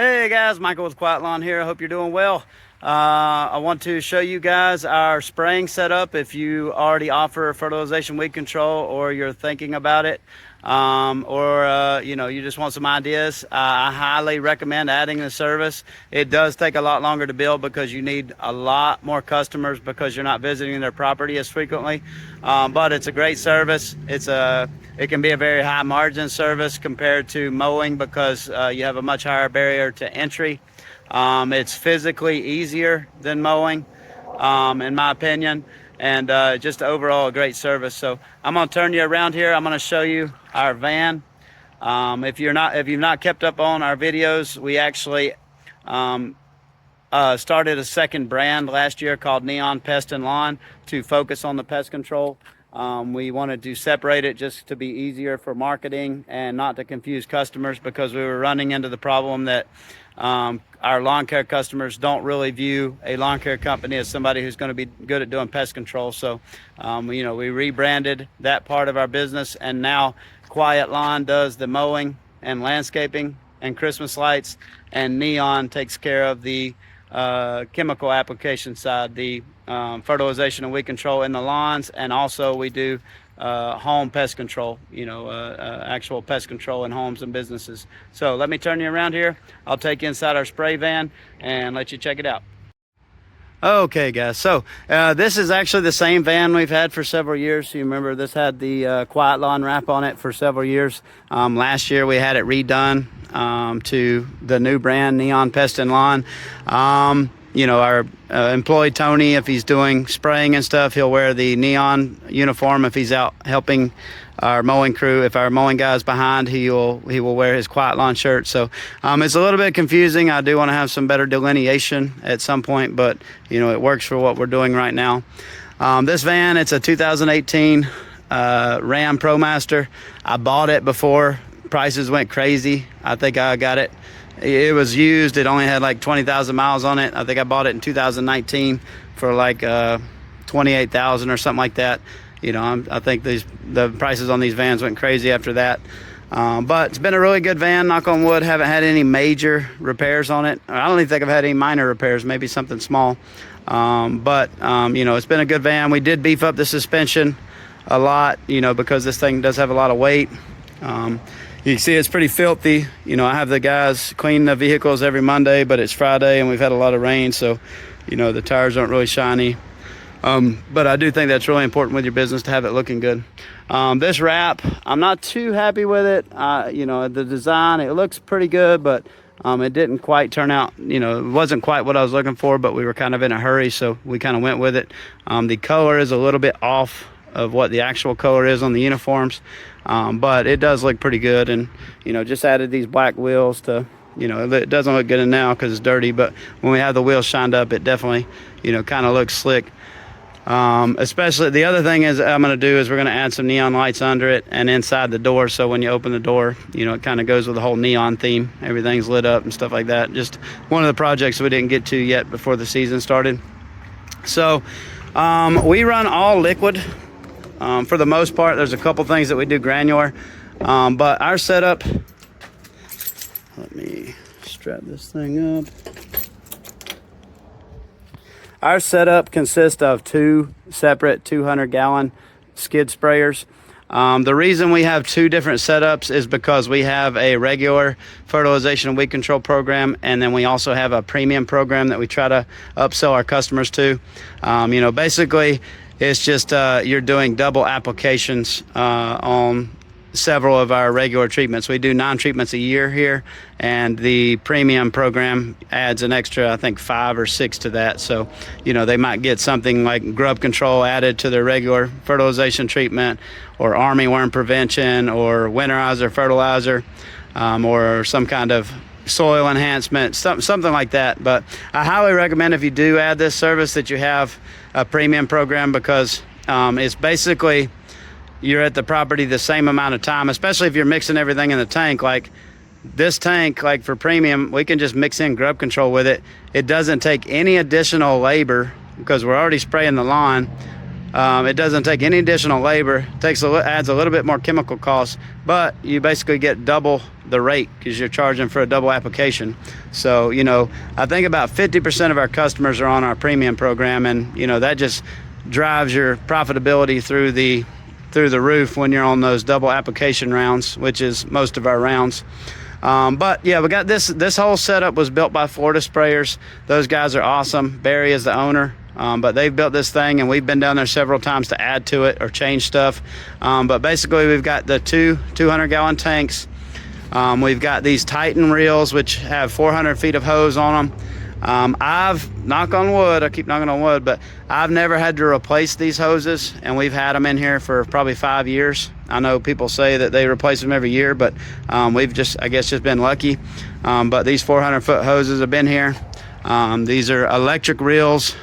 Hey guys, Michael with Quiet Lawn here. I hope you're doing well. I want to show you guys our spraying setup. If you already offer fertilization weed control or you're thinking about it, or you just want some ideas, I highly recommend adding the service. It does take a lot longer to build because you need a lot more customers because you're not visiting their property as frequently. But it's a great service. It can be a very high margin service compared to mowing because you have a much higher barrier to entry. It's physically easier than mowing, in my opinion, and just overall a great service. So I'm going to turn you around here. I'm going to show you our van. If you've not kept up on our videos, we actually started a second brand last year called Neon Pest and Lawn to focus on the pest control. We wanted to separate it just to be easier for marketing and not to confuse customers because we were running into the problem that our lawn care customers don't really view a lawn care company as somebody who's going to be good at doing pest control. So, we rebranded that part of our business, and now Quiet Lawn does the mowing and landscaping and Christmas lights, and Neon takes care of the chemical application side, the fertilization and weed control in the lawns, and also we do home pest control, actual pest control in homes and businesses. So let me turn you around here. I'll take you inside our spray van and let you check it out. Okay guys, so this is actually the same van we've had for several years. You remember this had the Quiet Lawn wrap on it for several years. Last year we had it redone to the new brand Neon Pest and Lawn. Our employee Tony, if he's doing spraying and stuff, he'll wear the Neon uniform. If he's out helping our mowing crew, if our mowing guy's behind, he will wear his Quiet Lawn shirt. So it's a little bit confusing. I do want to have some better delineation at some point, but it works for what we're doing right now. This van, it's a 2018 Ram ProMaster. I bought it before prices went crazy. I think I got it. It was used. It only had like 20,000 miles on it. I think I bought it in 2019 for like 28,000 or something like that. I think the prices on these vans went crazy after that. But it's been a really good van, knock on wood. Haven't had any major repairs on it. I don't even think I've had any minor repairs, maybe something small. It's been a good van. We did beef up the suspension a lot, because this thing does have a lot of weight. You can see it's pretty filthy. I have the guys clean the vehicles every Monday, but it's Friday and we've had a lot of rain, so the tires aren't really shiny. But I do think that's really important with your business to have it looking good. This wrap, I'm not too happy with it. The design, it looks pretty good, but it didn't quite turn out, it wasn't quite what I was looking for, but we were kind of in a hurry, so we kind of went with it. The color is a little bit off of what the actual color is on the uniforms, but it does look pretty good. And just added these black wheels to, it doesn't look good now because it's dirty, but when we have the wheels shined up, it definitely kind of looks slick. Especially the other thing is I'm going to do is we're going to add some neon lights under it and inside the door, so when you open the door, it kind of goes with the whole neon theme. Everything's lit up and stuff like that. Just one of the projects we didn't get to yet before the season started. So we run all liquid. For the most part, there's a couple things that we do granular, but our setup, let me strap this thing up. Our setup consists of two separate 200-gallon skid sprayers. The reason we have two different setups is because we have a regular fertilization and weed control program, and then we also have a premium program that we try to upsell our customers to. Basically, it's just you're doing double applications on several of our regular treatments. We do 9 treatments a year here, and the premium program adds an extra, I think, 5 or 6 to that. So, they might get something like grub control added to their regular fertilization treatment, or armyworm prevention, or winterizer fertilizer, or some kind of soil enhancement, something like that. But I highly recommend, if you do add this service, that you have a premium program, because it's basically you're at the property the same amount of time, especially if you're mixing everything in the tank. Like this tank, like for premium, we can just mix in grub control with it. It doesn't take any additional labor because we're already spraying the lawn. It doesn't take any additional labor. Adds a little bit more chemical costs, but you basically get double the rate because you're charging for a double application. So, I think about 50% of our customers are on our premium program, and that just drives your profitability through the roof when you're on those double application rounds, which is most of our rounds. But yeah, we got this whole setup was built by Florida Sprayers. Those guys are awesome. Barry is the owner. But they've built this thing, and we've been down there several times to add to it or change stuff. But basically, we've got the 200-gallon tanks. We've got these Titan reels, which have 400 feet of hose on them. I've, knock on wood, I keep knocking on wood, but I've never had to replace these hoses, and we've had them in here for probably 5 years. I know people say that they replace them every year, but we've just been lucky. But these 400-foot hoses have been here. These are electric reels.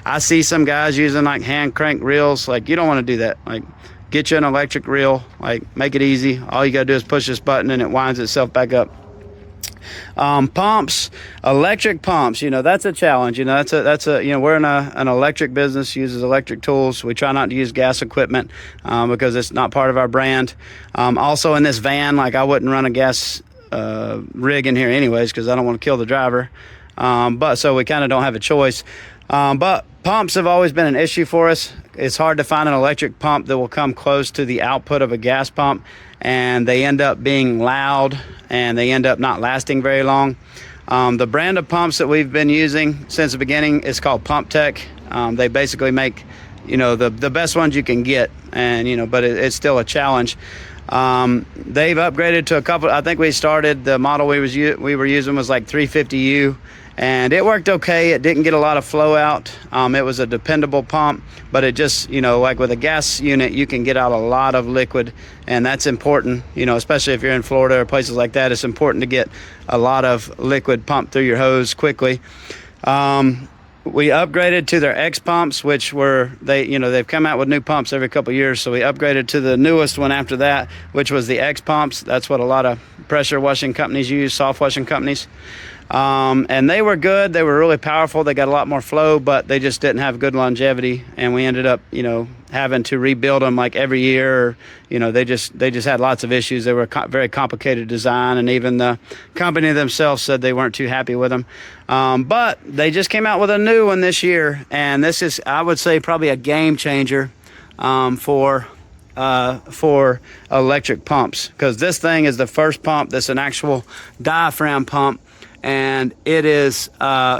I see some guys using like hand crank reels. Like, you don't want to do that. Like, get you an electric reel, like, make it easy. All you gotta do is push this button and it winds itself back up. Pumps, electric pumps, that's a challenge. We're in an electric business, uses electric tools. We try not to use gas equipment because it's not part of our brand. Also in this van, like, I wouldn't run a gas rig in here anyways because I don't want to kill the driver. But so we kind of don't have a choice. But pumps have always been an issue for us. It's hard to find an electric pump that will come close to the output of a gas pump, and they end up being loud and they end up not lasting very long. The brand of pumps that we've been using since the beginning is called Pump Tech. They basically make, the best ones you can get, and but it's still a challenge. They've upgraded to a couple. I think we started, the model we were using was like 350U, and it worked okay. It didn't get a lot of flow out. It was a dependable pump, but it just, like with a gas unit, you can get out a lot of liquid, and that's important, especially if you're in Florida or places like that. It's important to get a lot of liquid pumped through your hose quickly. We upgraded to their X pumps, which they've come out with new pumps every couple of years. So we upgraded to the newest one after that, which was the X pumps. That's what a lot of pressure washing companies use, soft washing companies. And they were good. They were really powerful. They got a lot more flow, but they just didn't have good longevity. And we ended up, having to rebuild them like every year. They just had lots of issues. They were very complicated design, and even the company themselves said they weren't too happy with them. But they just came out with a new one this year, and this is, I would say, probably a game changer for electric pumps, because this thing is the first pump that's an actual diaphragm pump, and it is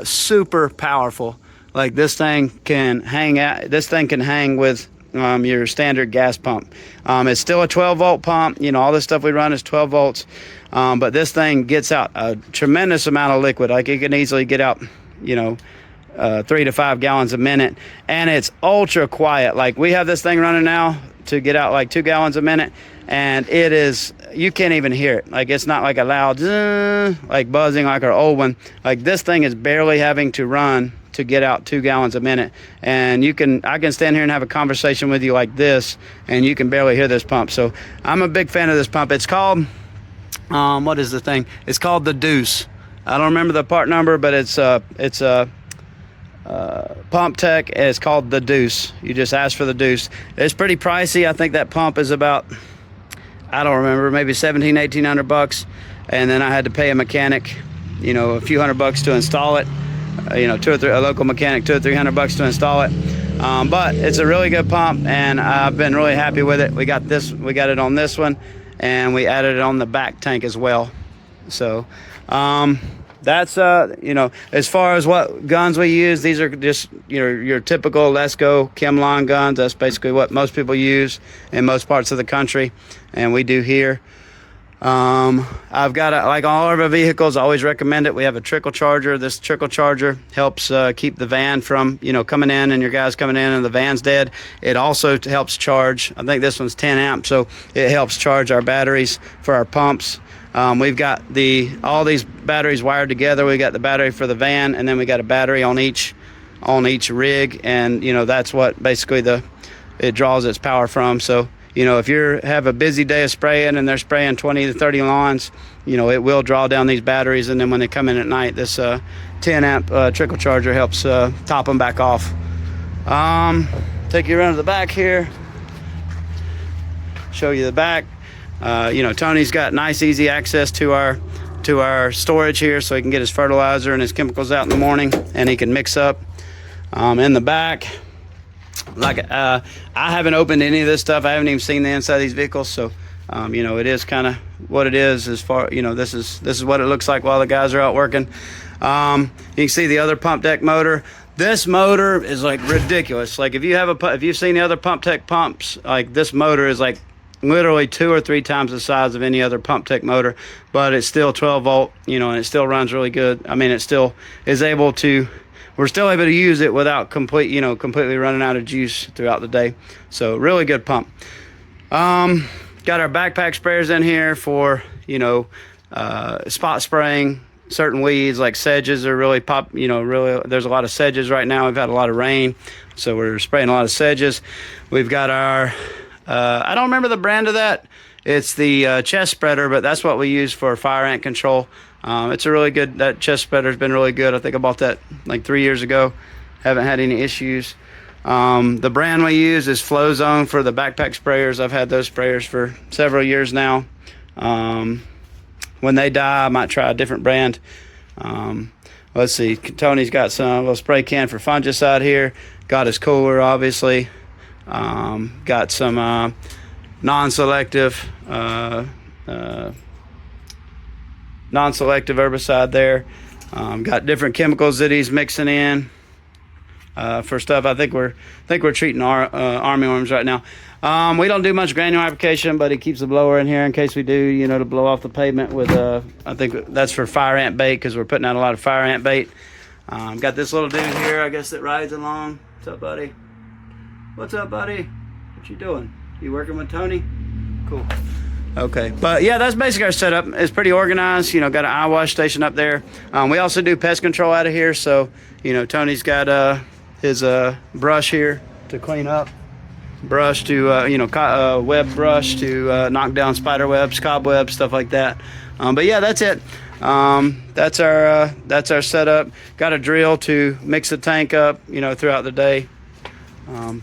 super powerful. Like, this thing can hang with your standard gas pump. It's still a 12-volt pump. All this stuff we run is 12 volts. But this thing gets out a tremendous amount of liquid. Like, it can easily get out, 3 to 5 gallons a minute. And it's ultra quiet. Like, we have this thing running now to get out like 2 gallons a minute. And it is, you can't even hear it. Like, it's not like a loud, like buzzing like our old one. Like, this thing is barely having to run to get out 2 gallons a minute. And I can stand here and have a conversation with you like this, and you can barely hear this pump. So I'm a big fan of this pump. It's called, what is the thing? It's called the Deuce. I don't remember the part number, but it's a Pump Tech. It's called the Deuce. You just ask for the Deuce. It's pretty pricey. I think that pump is about, I don't remember, maybe $1,700-1,800. And then I had to pay a mechanic, a few $100 to install it. A local mechanic, $200 or $300 to install it. But it's a really good pump, and I've been really happy with it. We got it on this one, and we added it on the back tank as well. So that's as far as what guns we use, these are just your typical Lesco Chemline guns. That's basically what most people use in most parts of the country, and we do here. I've got like all of our vehicles, I always recommend it. We have a trickle charger. This trickle charger helps keep the van from coming in and your guys coming in and the van's dead. It also helps charge, I think this one's 10 amps, so it helps charge our batteries for our pumps. We've got all these batteries wired together. We got the battery for the van, and then we got a battery on each rig, and that's what basically it draws its power from. So if you have a busy day of spraying and they're spraying 20 to 30 lawns, it will draw down these batteries. And then when they come in at night, this 10 amp trickle charger helps top them back off. take you around to the back here, show you the back. You know, Tony's got nice, easy access to our storage here, so he can get his fertilizer and his chemicals out in the morning, and he can mix up in the back. Like I haven't opened any of this stuff. I haven't even seen the inside of these vehicles, so you know, it is kind of what it is. As far, you know, this is what it looks like while the guys are out working. You can see the other pump deck motor. This motor is like ridiculous. Like if you've seen the other pump tech pumps, like this motor is like literally 2 or 3 times the size of any other pump tech motor, but it's still 12 volt, you know, and it still runs really good. I mean, it still is able to, we're still able to use it without completely running out of juice throughout the day. So really good pump. Got our backpack sprayers in here for, you know, spot spraying certain weeds. Like sedges are really really, there's a lot of sedges right now. We've had a lot of rain, so we're spraying a lot of sedges. We've got our I don't remember the brand of that. It's the chest spreader, but that's what we use for fire ant control. It's a really good, that chest spreader has been really good. I think I bought that like 3 years ago. Haven't had any issues. The brand we use is Flow Zone for the backpack sprayers. I've had those sprayers for several years now. When they die, I might try a different brand. Let's see, Tony's got some little spray can for fungicide here. Got his cooler, obviously. Got some non-selective herbicide there. Got different chemicals that he's mixing in for stuff. I think we're treating our armyworms right now. We don't do much granular application, but he keeps the blower in here in case we do, you know, to blow off the pavement with I think that's for fire ant bait, because we're putting out a lot of fire ant bait. Got this little dude here, I guess, that rides along. What's up, buddy? What's up, buddy? What you doing? You working with Tony? Cool. Okay, but yeah, that's basically our setup. It's pretty organized. You know, got an eye wash station up there. We also do pest control out of here. So, you know, Tony's got his brush here to clean up. Brush to, you know, web brush to knock down spider webs, cobwebs, stuff like that. But yeah, that's it. That's our setup. Got a drill to mix the tank up, you know, throughout the day.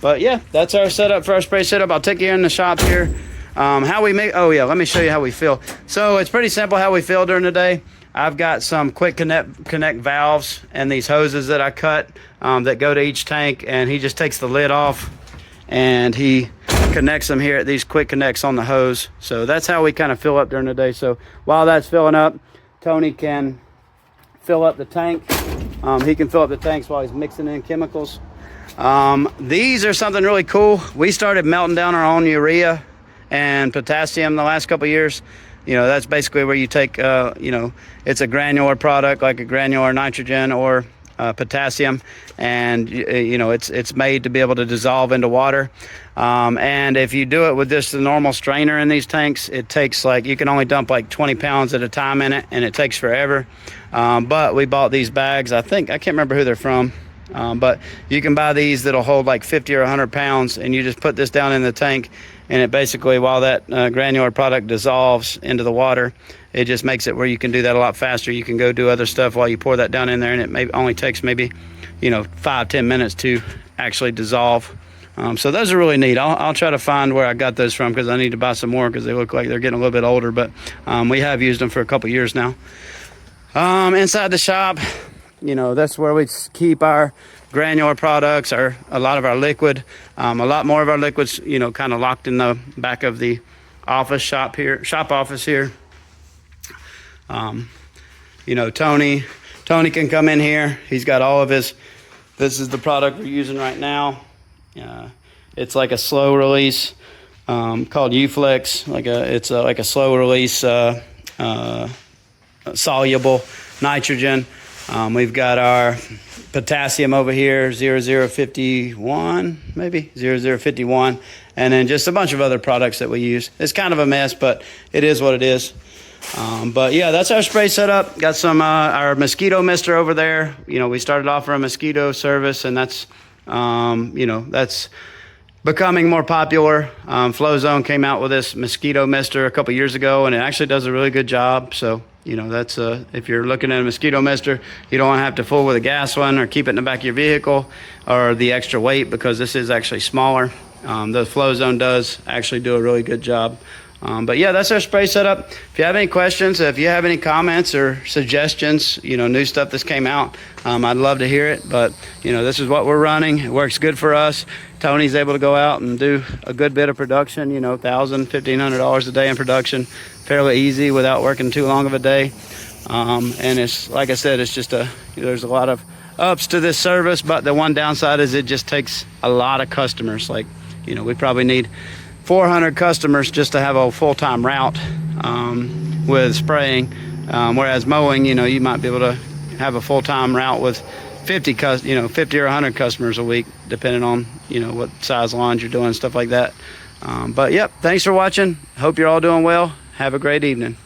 But yeah, that's our setup for our spray setup. I'll take you in the shop here. How we make, oh yeah, let me show you how we fill. So it's pretty simple how we fill during the day. I've got some quick connect valves and these hoses that I cut that go to each tank, and he just takes the lid off and he connects them here at these quick connects on the hose. So that's how we kind of fill up during the day. So while that's filling up, Tony can fill up the tank. He can fill up the tanks while he's mixing in chemicals. These are something really cool. We started melting down our own urea and potassium the last couple of years. You know, that's basically where you take, you know, it's a granular product like a granular nitrogen or potassium, and you know, it's made to be able to dissolve into water. And if you do it with just the normal strainer in these tanks, it takes like, you can only dump like 20 pounds at a time in it, and it takes forever. But we bought these bags. I can't remember who they're from. But you can buy these that'll hold like 50 or 100 pounds, and you just put this down in the tank, and it basically, while that granular product dissolves into the water, it just makes it where you can do that a lot faster. You can go do other stuff while you pour that down in there, and it only takes maybe, you know, 5-10 minutes to actually dissolve. So those are really neat. I'll try to find where I got those from, because I need to buy some more, because they look like they're getting a little bit older, but we have used them for a couple years now. Inside the shop, you know, that's where we keep our granular products, a lot of our liquid. A lot more of our liquids, you know, kind of locked in the back of the shop office here. You know, Tony can come in here. He's got all of his, this is the product we're using right now. It's like a slow release, called Uflex. It's like a slow release, soluble nitrogen. We've got our potassium over here, 0051, maybe 0051, and then just a bunch of other products that we use. It's kind of a mess, but it is what it is. But yeah, that's our spray setup. Got some our mosquito mister over there. You know, we started off for a mosquito service, and that's you know, that's becoming more popular. Flowzone came out with this mosquito mister a couple years ago, and it actually does a really good job. So, you know, that's if you're looking at a mosquito mister, you don't want to have to fool with a gas one or keep it in the back of your vehicle or the extra weight, because this is actually smaller. The Flowzone does actually do a really good job. But yeah, that's our spray setup. If you have any questions, if you have any comments or suggestions, you know, new stuff that's came out, I'd love to hear it. But, you know, this is what we're running. It works good for us. Tony's able to go out and do a good bit of production, you know, $1,000, $1,500 a day in production, fairly easy without working too long of a day. And it's, like I said, it's just there's a lot of ups to this service, but the one downside is it just takes a lot of customers. Like, you know, we probably need 400 customers just to have a full-time route with spraying, whereas mowing, you know, you might be able to have a full-time route with 50 or 100 customers a week, depending on, you know, what size lawns you're doing, stuff like that. But yep, thanks for watching. Hope you're all doing well. Have a great evening.